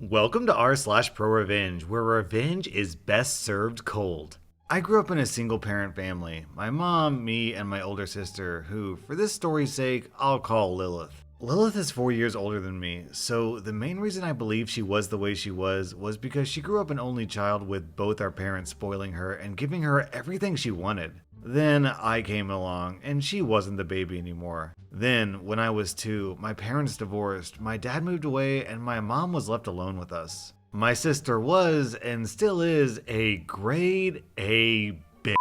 Welcome to r/slash Prorevenge, where revenge is best served cold. I grew up in a single parent family. My mom, me, and my older sister, who, for this story's sake, I'll call Lilith. Lilith is 4 years older than me, so the main reason I believe she was the way she was because she grew up an only child with both our parents spoiling her and giving her everything she wanted. Then I came along, and she wasn't the baby anymore. Then, when I was 2, my parents divorced, my dad moved away, and my mom was left alone with us. My sister was, and still is, a grade A bitch.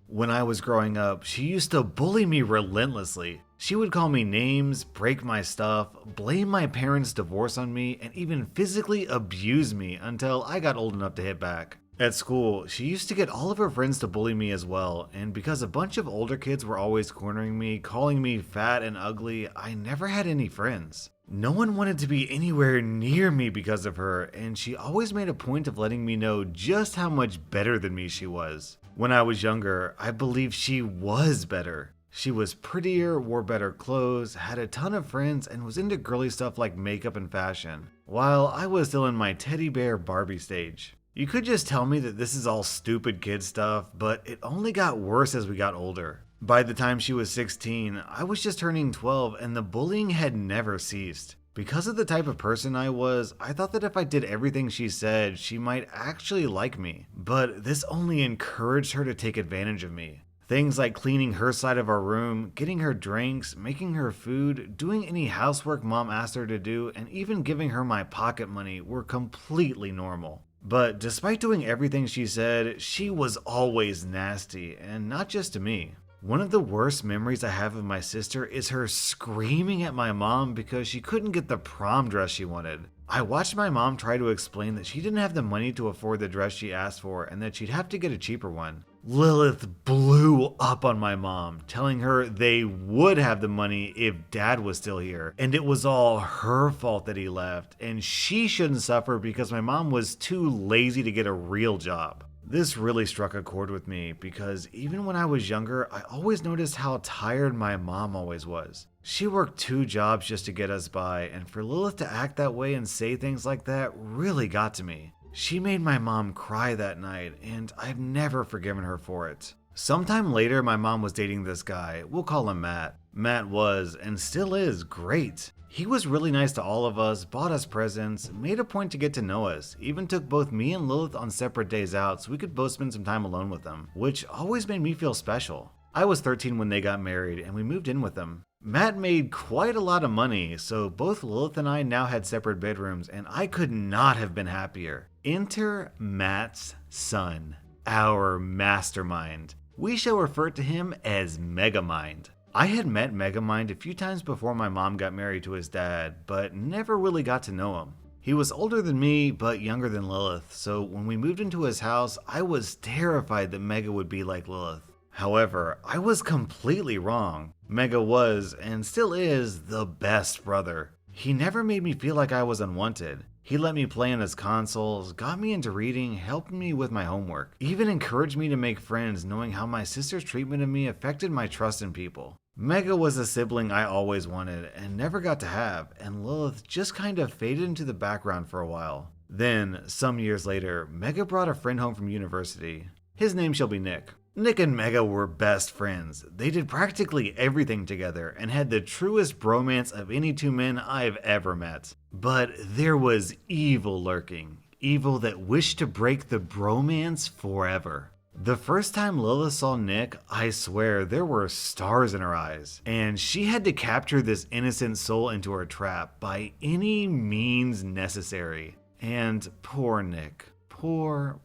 When I was growing up, she used to bully me relentlessly. She would call me names, break my stuff, blame my parents' divorce on me, and even physically abuse me until I got old enough to hit back. At school, she used to get all of her friends to bully me as well, and because a bunch of older kids were always cornering me, calling me fat and ugly, I never had any friends. No one wanted to be anywhere near me because of her, and she always made a point of letting me know just how much better than me she was. When I was younger, I believed she was better. She was prettier, wore better clothes, had a ton of friends, and was into girly stuff like makeup and fashion, while I was still in my teddy bear Barbie stage. You could just tell me that this is all stupid kid stuff, but it only got worse as we got older. By the time she was 16, I was just turning 12 and the bullying had never ceased. Because of the type of person I was, I thought that if I did everything she said, she might actually like me. But this only encouraged her to take advantage of me. Things like cleaning her side of our room, getting her drinks, making her food, doing any housework mom asked her to do, and even giving her my pocket money were completely normal. But despite doing everything she said, she was always nasty, and not just to me. One of the worst memories I have of my sister is her screaming at my mom because she couldn't get the prom dress she wanted. I watched my mom try to explain that she didn't have the money to afford the dress she asked for and that she'd have to get a cheaper one. Lilith blew up on my mom, telling her they would have the money if dad was still here, and it was all her fault that he left, and she shouldn't suffer because my mom was too lazy to get a real job. This really struck a chord with me because even when I was younger, I always noticed how tired my mom always was. She worked 2 jobs just to get us by, and for Lilith to act that way and say things like that really got to me. She made my mom cry that night, and I've never forgiven her for it. Sometime later, my mom was dating this guy. We'll call him Matt. Matt was, and still is, great. He was really nice to all of us, bought us presents, made a point to get to know us, even took both me and Lilith on separate days out so we could both spend some time alone with him, which always made me feel special. I was 13 when they got married, and we moved in with him. Matt made quite a lot of money, so both Lilith and I now had separate bedrooms, and I could not have been happier. Enter Matt's son, our mastermind. We shall refer to him as Megamind. I had met Megamind a few times before my mom got married to his dad, but never really got to know him. He was older than me, but younger than Lilith, so when we moved into his house, I was terrified that Mega would be like Lilith. However, I was completely wrong. Mega was, and still is, the best brother. He never made me feel like I was unwanted. He let me play on his consoles, got me into reading, helped me with my homework, even encouraged me to make friends knowing how my sister's treatment of me affected my trust in people. Mega was a sibling I always wanted and never got to have, and Lilith just kind of faded into the background for a while. Then, some years later, Mega brought a friend home from university. His name shall be Nick. Nick and Mega were best friends. They did practically everything together and had the truest bromance of any 2 men I've ever met. But there was evil lurking. Evil that wished to break the bromance forever. The first time Lilith saw Nick, I swear there were stars in her eyes. And she had to capture this innocent soul into her trap by any means necessary. And poor Nick. Poor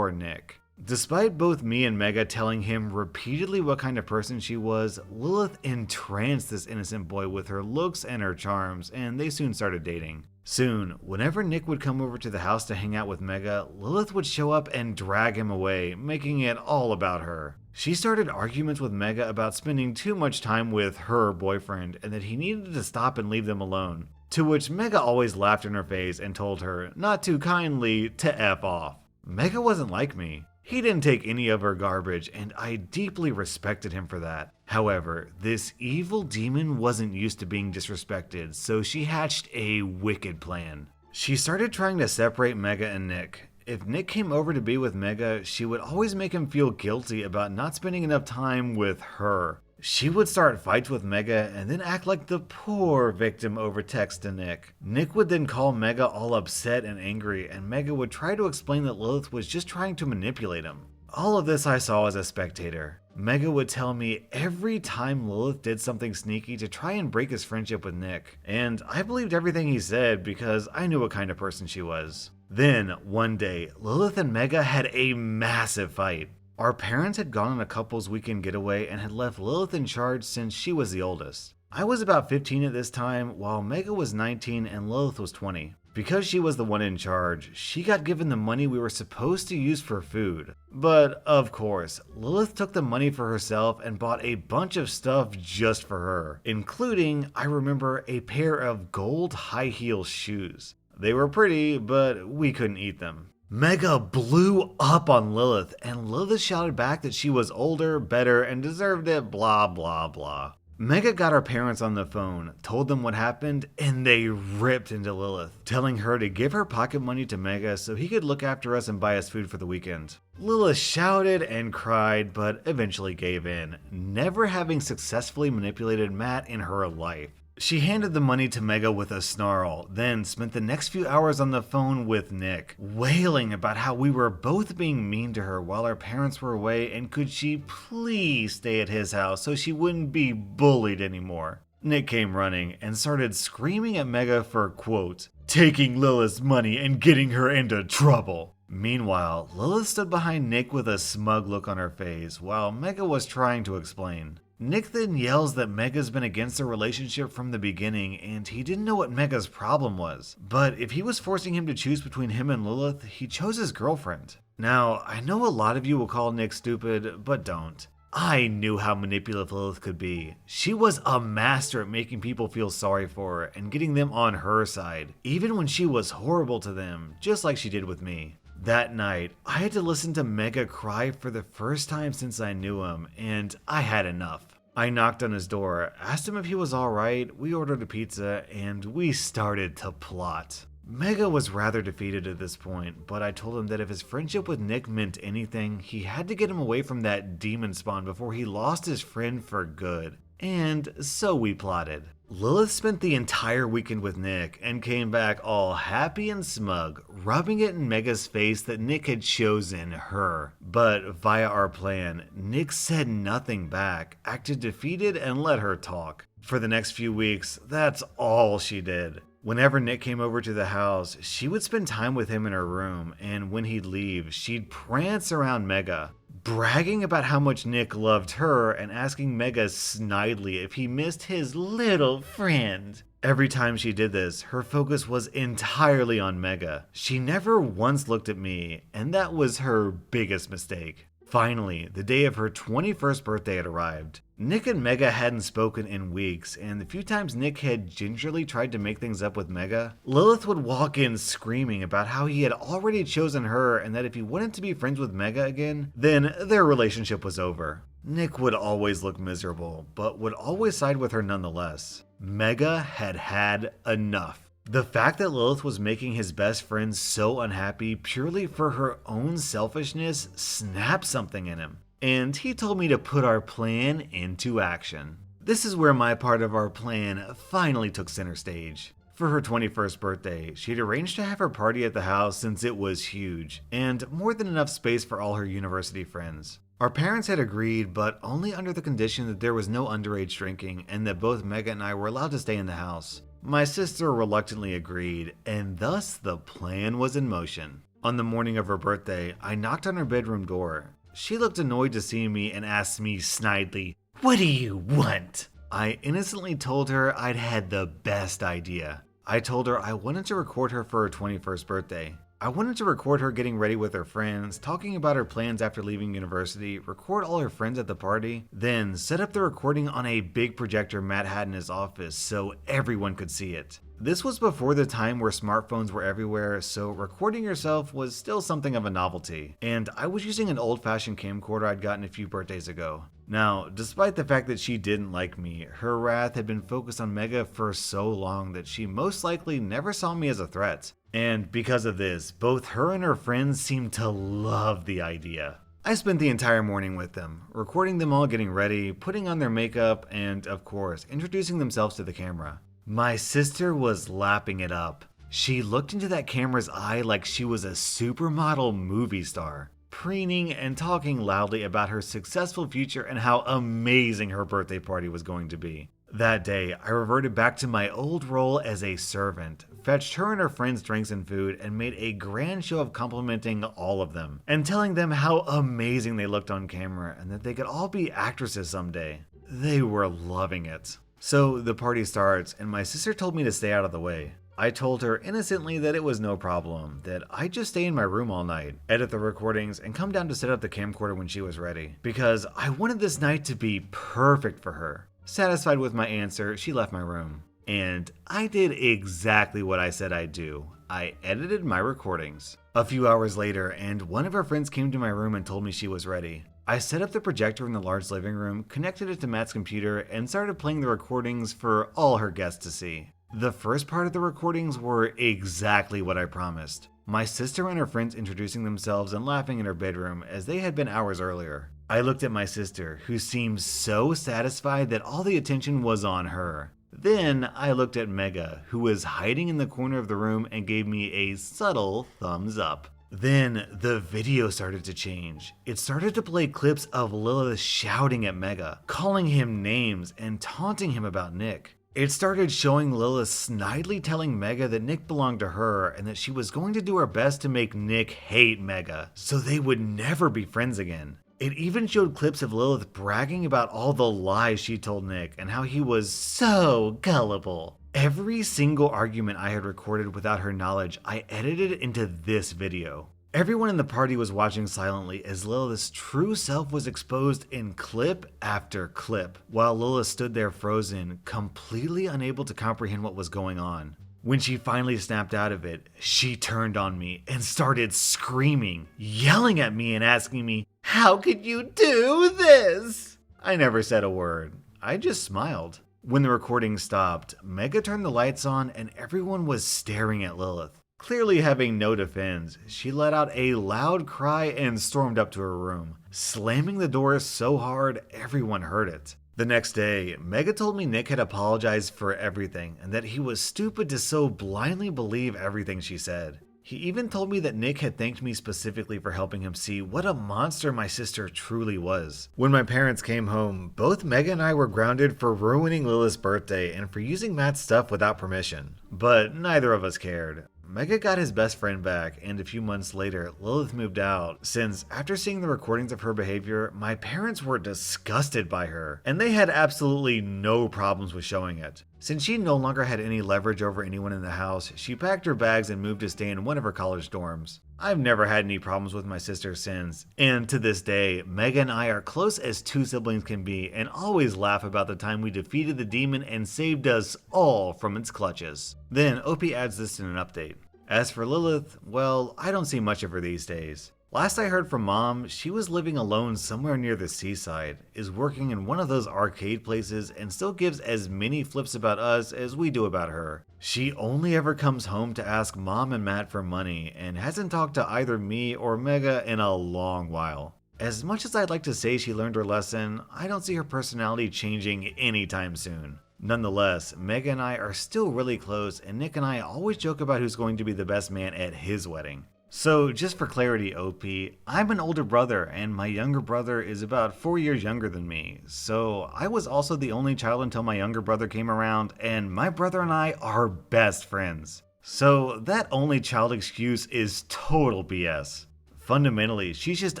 Nick. Despite both me and Mega telling him repeatedly what kind of person she was, Lilith entranced this innocent boy with her looks and her charms, and they soon started dating. Soon, whenever Nick would come over to the house to hang out with Mega, Lilith would show up and drag him away, making it all about her. She started arguments with Mega about spending too much time with her boyfriend and that he needed to stop and leave them alone. To which Mega always laughed in her face and told her, not too kindly, to F off. Mega wasn't like me. He didn't take any of her garbage, and I deeply respected him for that. However, this evil demon wasn't used to being disrespected, so she hatched a wicked plan. She started trying to separate Mega and Nick. If Nick came over to be with Mega, she would always make him feel guilty about not spending enough time with her. She would start fights with Mega and then act like the poor victim over text to Nick. Nick would then call Mega all upset and angry, and Mega would try to explain that Lilith was just trying to manipulate him. All of this I saw as a spectator. Mega would tell me every time Lilith did something sneaky to try and break his friendship with Nick, and I believed everything he said because I knew what kind of person she was. Then, one day, Lilith and Mega had a massive fight. Our parents had gone on a couple's weekend getaway and had left Lilith in charge since she was the oldest. I was about 15 at this time, while Mega was 19 and Lilith was 20. Because she was the one in charge, she got given the money we were supposed to use for food. But, of course, Lilith took the money for herself and bought a bunch of stuff just for her, including, I remember, a pair of gold high-heel shoes. They were pretty, but we couldn't eat them. Mega blew up on Lilith, and Lilith shouted back that she was older, better, and deserved it, blah blah blah. Mega got our parents on the phone, told them what happened, and they ripped into Lilith, telling her to give her pocket money to Mega so he could look after us and buy us food for the weekend. Lilith shouted and cried, but eventually gave in, never having successfully manipulated Matt in her life. She handed the money to Mega with a snarl, then spent the next few hours on the phone with Nick, wailing about how we were both being mean to her while our parents were away and could she please stay at his house so she wouldn't be bullied anymore. Nick came running and started screaming at Mega for, quote, taking Lilith's money and getting her into trouble. Meanwhile, Lilith stood behind Nick with a smug look on her face while Mega was trying to explain. Nick then yells that Mega's been against their relationship from the beginning and he didn't know what Mega's problem was. But if he was forcing him to choose between him and Lilith, he chose his girlfriend. Now, I know a lot of you will call Nick stupid, but don't. I knew how manipulative Lilith could be. She was a master at making people feel sorry for her and getting them on her side, even when she was horrible to them, just like she did with me. That night, I had to listen to Mega cry for the first time since I knew him, and I had enough. I knocked on his door, asked him if he was alright, we ordered a pizza, and we started to plot. Mega was rather defeated at this point, but I told him that if his friendship with Nick meant anything, he had to get him away from that demon spawn before he lost his friend for good. And so we plotted. Lilith spent the entire weekend with Nick and came back all happy and smug, rubbing it in Mega's face that Nick had chosen her. But via our plan, Nick said nothing back, acted defeated, and let her talk. For the next few weeks, that's all she did. Whenever Nick came over to the house, she would spend time with him in her room, and when he'd leave, she'd prance around Mega, bragging about how much Nick loved her and asking Mega snidely if he missed his little friend. Every time she did this, her focus was entirely on Mega. She never once looked at me, and that was her biggest mistake. Finally, the day of her 21st birthday had arrived. Nick and Mega hadn't spoken in weeks, and the few times Nick had gingerly tried to make things up with Mega, Lilith would walk in screaming about how he had already chosen her and that if he wanted to be friends with Mega again, then their relationship was over. Nick would always look miserable, but would always side with her nonetheless. Mega had had enough. The fact that Lilith was making his best friend so unhappy purely for her own selfishness snapped something in him, and he told me to put our plan into action. This is where my part of our plan finally took center stage. For her 21st birthday, she'd arranged to have her party at the house since it was huge, and more than enough space for all her university friends. Our parents had agreed, but only under the condition that there was no underage drinking and that both Mega and I were allowed to stay in the house. My sister reluctantly agreed, and thus the plan was in motion. On the morning of her birthday, I knocked on her bedroom door. She looked annoyed to see me and asked me snidely, "What do you want?" I innocently told her I'd had the best idea. I told her I wanted to record her for her 21st birthday. I wanted to record her getting ready with her friends, talking about her plans after leaving university, record all her friends at the party, then set up the recording on a big projector Matt had in his office so everyone could see it. This was before the time where smartphones were everywhere, so recording yourself was still something of a novelty, and I was using an old-fashioned camcorder I'd gotten a few birthdays ago. Now, despite the fact that she didn't like me, her wrath had been focused on Mega for so long that she most likely never saw me as a threat. And because of this, both her and her friends seemed to love the idea. I spent the entire morning with them, recording them all getting ready, putting on their makeup, and, of course, introducing themselves to the camera. My sister was lapping it up. She looked into that camera's eye like she was a supermodel movie star, preening and talking loudly about her successful future and how amazing her birthday party was going to be. That day, I reverted back to my old role as a servant, fetched her and her friends drinks and food, and made a grand show of complimenting all of them, and telling them how amazing they looked on camera and that they could all be actresses someday. They were loving it. So the party starts, and my sister told me to stay out of the way. I told her innocently that it was no problem, that I'd just stay in my room all night, edit the recordings, and come down to set up the camcorder when she was ready, because I wanted this night to be perfect for her. Satisfied with my answer, she left my room. And I did exactly what I said I'd do. I edited my recordings. A few hours later, and one of her friends came to my room and told me she was ready. I set up the projector in the large living room, connected it to Matt's computer, and started playing the recordings for all her guests to see. The first part of the recordings were exactly what I promised. My sister and her friends introducing themselves and laughing in her bedroom as they had been hours earlier. I looked at my sister, who seemed so satisfied that all the attention was on her. Then I looked at Mega, who was hiding in the corner of the room and gave me a subtle thumbs up. Then the video started to change. It started to play clips of Lilith shouting at Mega, calling him names and taunting him about Nick. It started showing Lilith snidely telling Mega that Nick belonged to her and that she was going to do her best to make Nick hate Mega, so they would never be friends again. It even showed clips of Lilith bragging about all the lies she told Nick and how he was so gullible. Every single argument I had recorded without her knowledge, I edited into this video. Everyone in the party was watching silently as Lilith's true self was exposed in clip after clip, while Lilith stood there frozen, completely unable to comprehend what was going on. When she finally snapped out of it, she turned on me and started screaming, yelling at me and asking me, "How could you do this?" I never said a word. I just smiled. When the recording stopped, Mega turned the lights on and everyone was staring at Lilith. Clearly having no defense, she let out a loud cry and stormed up to her room, slamming the door so hard everyone heard it. The next day, Mega told me Nick had apologized for everything and that he was stupid to so blindly believe everything she said. He even told me that Nick had thanked me specifically for helping him see what a monster my sister truly was. When my parents came home, both Mega and I were grounded for ruining Lilith's birthday and for using Matt's stuff without permission. But neither of us cared. Mega got his best friend back, and a few months later, Lilith moved out, since after seeing the recordings of her behavior, my parents were disgusted by her, and they had absolutely no problems with showing it. Since she no longer had any leverage over anyone in the house, she packed her bags and moved to stay in one of her college dorms. I've never had any problems with my sister since, and to this day, Mega and I are close as two siblings can be and always laugh about the time we defeated the demon and saved us all from its clutches. Then OP adds this in an update. As for Lilith, well, I don't see much of her these days. Last I heard from Mom, she was living alone somewhere near the seaside, is working in one of those arcade places, and still gives as many flips about us as we do about her. She only ever comes home to ask Mom and Matt for money, and hasn't talked to either me or Mega in a long while. As much as I'd like to say she learned her lesson, I don't see her personality changing anytime soon. Nonetheless, Mega and I are still really close, and Nick and I always joke about who's going to be the best man at his wedding. So just for clarity, OP, I'm an older brother and my younger brother is about 4 years younger than me. So I was also the only child until my younger brother came around, and my brother and I are best friends. So that only child excuse is total BS. Fundamentally, she's just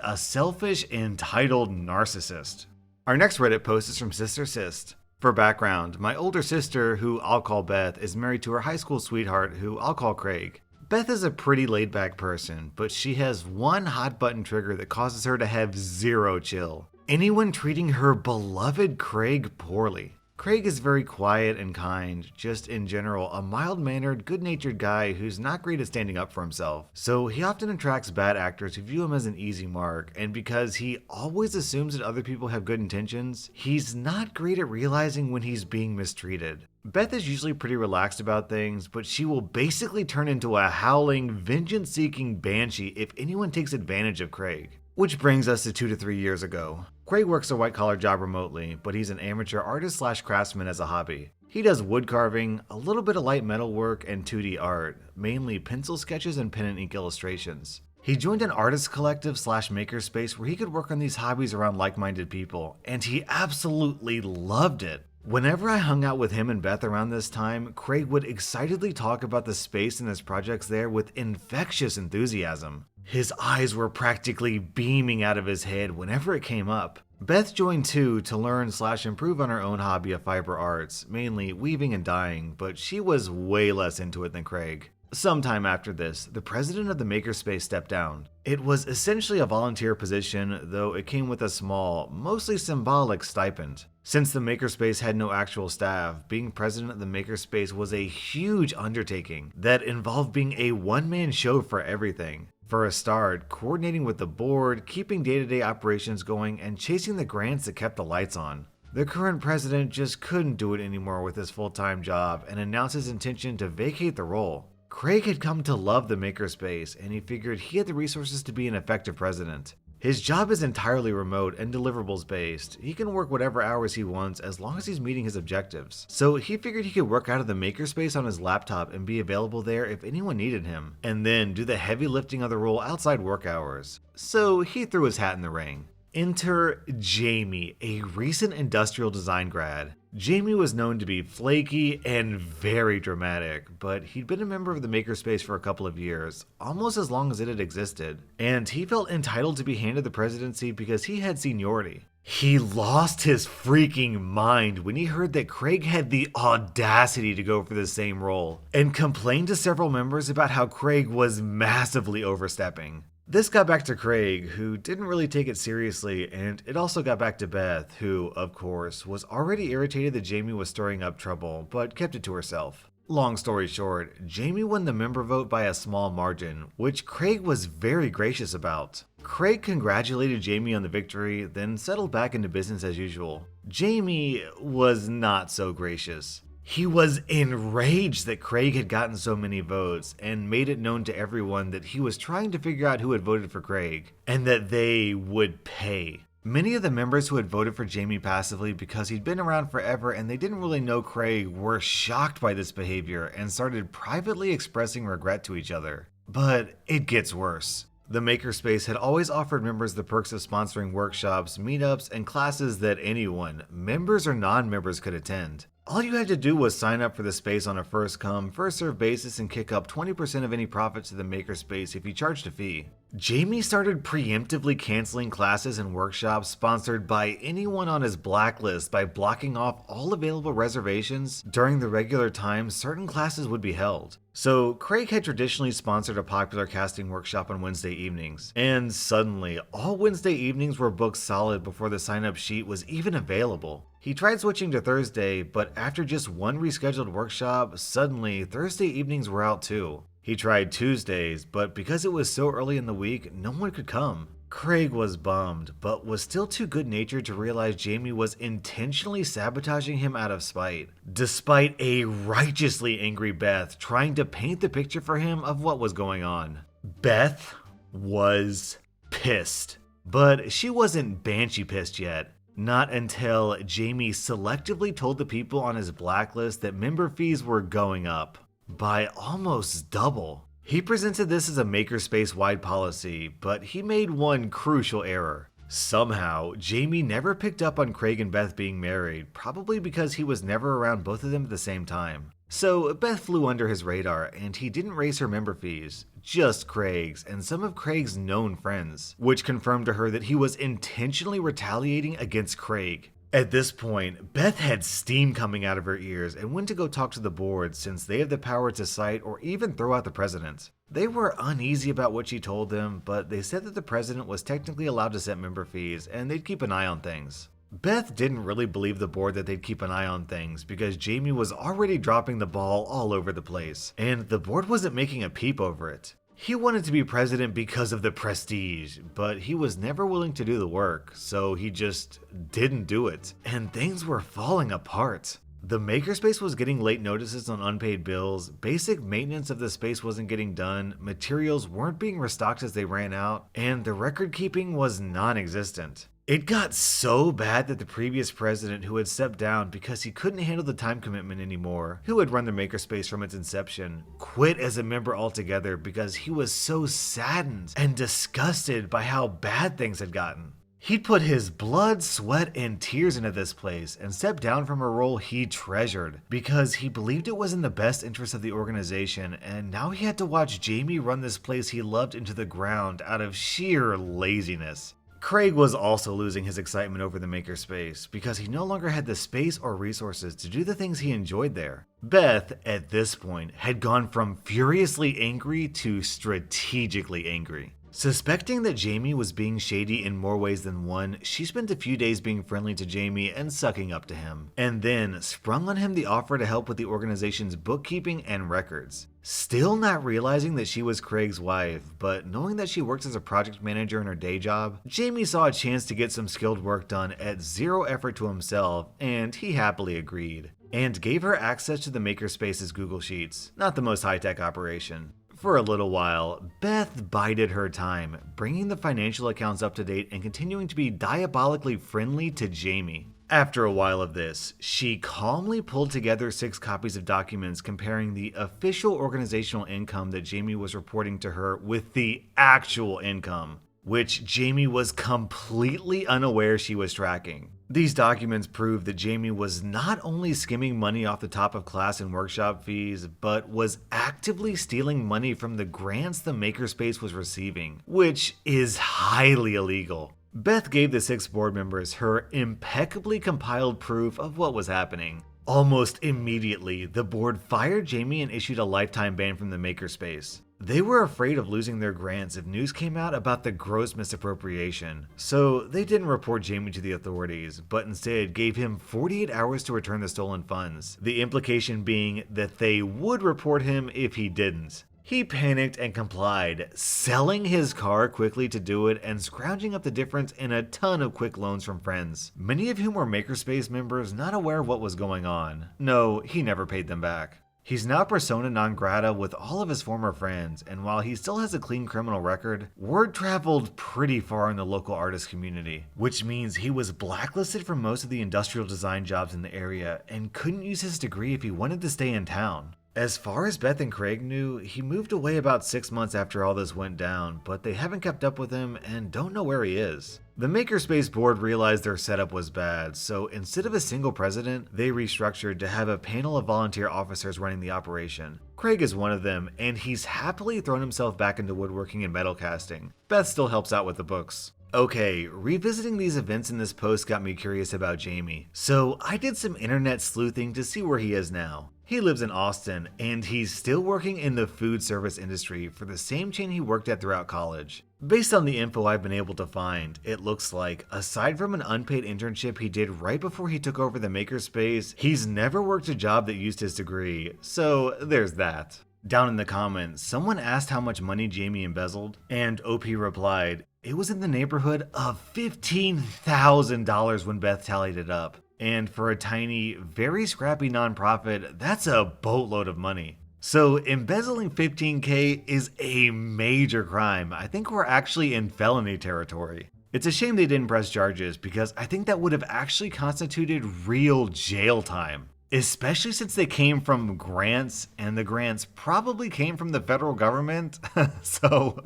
a selfish, entitled narcissist. Our next Reddit post is from Sister Sist. For background, my older sister, who I'll call Beth, is married to her high school sweetheart, who I'll call Craig. Beth is a pretty laid-back person, but she has one hot-button trigger that causes her to have zero chill. Anyone treating her beloved Craig poorly. Craig is very quiet and kind, just in general a mild-mannered, good-natured guy who's not great at standing up for himself. So he often attracts bad actors who view him as an easy mark, and because he always assumes that other people have good intentions, he's not great at realizing when he's being mistreated. Beth is usually pretty relaxed about things, but she will basically turn into a howling, vengeance-seeking banshee if anyone takes advantage of Craig. Which brings us to 2 to 3 years ago. Craig works a white-collar job remotely, but he's an amateur artist/craftsman as a hobby. He does wood carving, a little bit of light metal work, and 2D art, mainly pencil sketches and pen and ink illustrations. He joined an artist collective/makerspace where he could work on these hobbies around like-minded people, and he absolutely loved it. Whenever I hung out with him and Beth around this time, Craig would excitedly talk about the space and his projects there with infectious enthusiasm. His eyes were practically beaming out of his head whenever it came up. Beth joined too to learn/improve on her own hobby of fiber arts, mainly weaving and dyeing, but she was way less into it than Craig. Sometime after this, the president of the makerspace stepped down. It was essentially a volunteer position, though it came with a small, mostly symbolic stipend. Since the makerspace had no actual staff, being president of the makerspace was a huge undertaking that involved being a one-man show for everything. For a start, coordinating with the board, keeping day-to-day operations going, and chasing the grants that kept the lights on. The current president just couldn't do it anymore with his full-time job and announced his intention to vacate the role. Craig had come to love the makerspace, and he figured he had the resources to be an effective president. His job is entirely remote and deliverables based. He can work whatever hours he wants as long as he's meeting his objectives. So he figured he could work out of the makerspace on his laptop and be available there if anyone needed him, and then do the heavy lifting of the role outside work hours. So he threw his hat in the ring. Enter Jamie, a recent industrial design grad. Jamie was known to be flaky and very dramatic, but he'd been a member of the makerspace for a couple of years, almost as long as it had existed, and he felt entitled to be handed the presidency because he had seniority. He lost his freaking mind when he heard that Craig had the audacity to go for the same role, and complained to several members about how Craig was massively overstepping. This got back to Craig, who didn't really take it seriously, and it also got back to Beth, who, of course, was already irritated that Jamie was stirring up trouble, but kept it to herself. Long story short, Jamie won the member vote by a small margin, which Craig was very gracious about. Craig congratulated Jamie on the victory, then settled back into business as usual. Jamie was not so gracious. He was enraged that Craig had gotten so many votes and made it known to everyone that he was trying to figure out who had voted for Craig and that they would pay. Many of the members who had voted for Jamie passively because he'd been around forever and they didn't really know Craig were shocked by this behavior and started privately expressing regret to each other. But it gets worse. The makerspace had always offered members the perks of sponsoring workshops, meetups, and classes that anyone, members or non-members, could attend. All you had to do was sign up for the space on a first-come, first-served basis and kick up 20% of any profits to the makerspace if you charged a fee. Jamie started preemptively canceling classes and workshops sponsored by anyone on his blacklist by blocking off all available reservations during the regular times certain classes would be held. So Craig had traditionally sponsored a popular casting workshop on Wednesday evenings, and suddenly all Wednesday evenings were booked solid before the sign-up sheet was even available. He tried switching to Thursday, but after just one rescheduled workshop, suddenly Thursday evenings were out too. He tried Tuesdays, but because it was so early in the week, no one could come. Craig was bummed, but was still too good-natured to realize Jamie was intentionally sabotaging him out of spite, despite a righteously angry Beth trying to paint the picture for him of what was going on. Beth was pissed, but she wasn't banshee pissed yet. Not until Jamie selectively told the people on his blacklist that member fees were going up by almost double. He presented this as a makerspace-wide policy, but he made one crucial error. Somehow, Jamie never picked up on Craig and Beth being married, probably because he was never around both of them at the same time. So Beth flew under his radar, and he didn't raise her member fees, just Craig's and some of Craig's known friends, which confirmed to her that he was intentionally retaliating against Craig. At this point, Beth had steam coming out of her ears and went to go talk to the board since they have the power to cite or even throw out the president. They were uneasy about what she told them, but they said that the president was technically allowed to set member fees and they'd keep an eye on things. Beth didn't really believe the board that they'd keep an eye on things because Jamie was already dropping the ball all over the place, and the board wasn't making a peep over it. He wanted to be president because of the prestige, but he was never willing to do the work, so he just didn't do it, and things were falling apart. The makerspace was getting late notices on unpaid bills, basic maintenance of the space wasn't getting done, materials weren't being restocked as they ran out, and the record keeping was non-existent. It got so bad that the previous president, who had stepped down because he couldn't handle the time commitment anymore, who had run the makerspace from its inception, quit as a member altogether because he was so saddened and disgusted by how bad things had gotten. He'd put his blood, sweat, and tears into this place and stepped down from a role he treasured because he believed it was in the best interest of the organization, and now he had to watch Jamie run this place he loved into the ground out of sheer laziness. Craig was also losing his excitement over the makerspace because he no longer had the space or resources to do the things he enjoyed there. Beth, at this point, had gone from furiously angry to strategically angry. Suspecting that Jamie was being shady in more ways than one, she spent a few days being friendly to Jamie and sucking up to him, and then sprung on him the offer to help with the organization's bookkeeping and records. Still not realizing that she was Craig's wife, but knowing that she works as a project manager in her day job, Jamie saw a chance to get some skilled work done at zero effort to himself, and he happily agreed, and gave her access to the makerspace's Google Sheets, not the most high-tech operation. For a little while, Beth bided her time, bringing the financial accounts up to date and continuing to be diabolically friendly to Jamie. After a while of this, she calmly pulled together 6 copies of documents comparing the official organizational income that Jamie was reporting to her with the actual income, which Jamie was completely unaware she was tracking. These documents prove that Jamie was not only skimming money off the top of class and workshop fees, but was actively stealing money from the grants the makerspace was receiving, which is highly illegal. Beth gave the 6 board members her impeccably compiled proof of what was happening. Almost immediately, the board fired Jamie and issued a lifetime ban from the makerspace. They were afraid of losing their grants if news came out about the gross misappropriation, so they didn't report Jamie to the authorities, but instead gave him 48 hours to return the stolen funds, the implication being that they would report him if he didn't. He panicked and complied, selling his car quickly to do it and scrounging up the difference in a ton of quick loans from friends, many of whom were Makerspace members not aware of what was going on. No, he never paid them back. He's now persona non grata with all of his former friends, and while he still has a clean criminal record, word traveled pretty far in the local artist community, which means he was blacklisted from most of the industrial design jobs in the area and couldn't use his degree if he wanted to stay in town. As far as Beth and Craig knew, he moved away about 6 months after all this went down, but they haven't kept up with him and don't know where he is. The Makerspace board realized their setup was bad, so instead of a single president, they restructured to have a panel of volunteer officers running the operation. Craig is one of them, and he's happily thrown himself back into woodworking and metal casting. Beth still helps out with the books. Okay, revisiting these events in this post got me curious about Jamie, so I did some internet sleuthing to see where he is now. He lives in Austin, and he's still working in the food service industry for the same chain he worked at throughout college. Based on the info I've been able to find, it looks like, aside from an unpaid internship he did right before he took over the makerspace, he's never worked a job that used his degree, so there's that. Down in the comments, someone asked how much money Jamie embezzled, and OP replied, it was in the neighborhood of $15,000 when Beth tallied it up. And for a tiny, very scrappy nonprofit, that's a boatload of money. So embezzling $15K is a major crime. I think we're actually in felony territory. It's a shame they didn't press charges because I think that would have actually constituted real jail time. Especially since they came from grants, and the grants probably came from the federal government. So,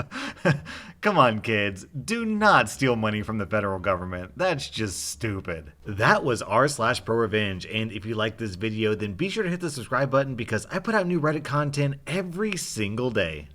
come on kids, do not steal money from the federal government. That's just stupid. That was r/Prorevenge, and if you like this video, then be sure to hit the subscribe button because I put out new Reddit content every single day.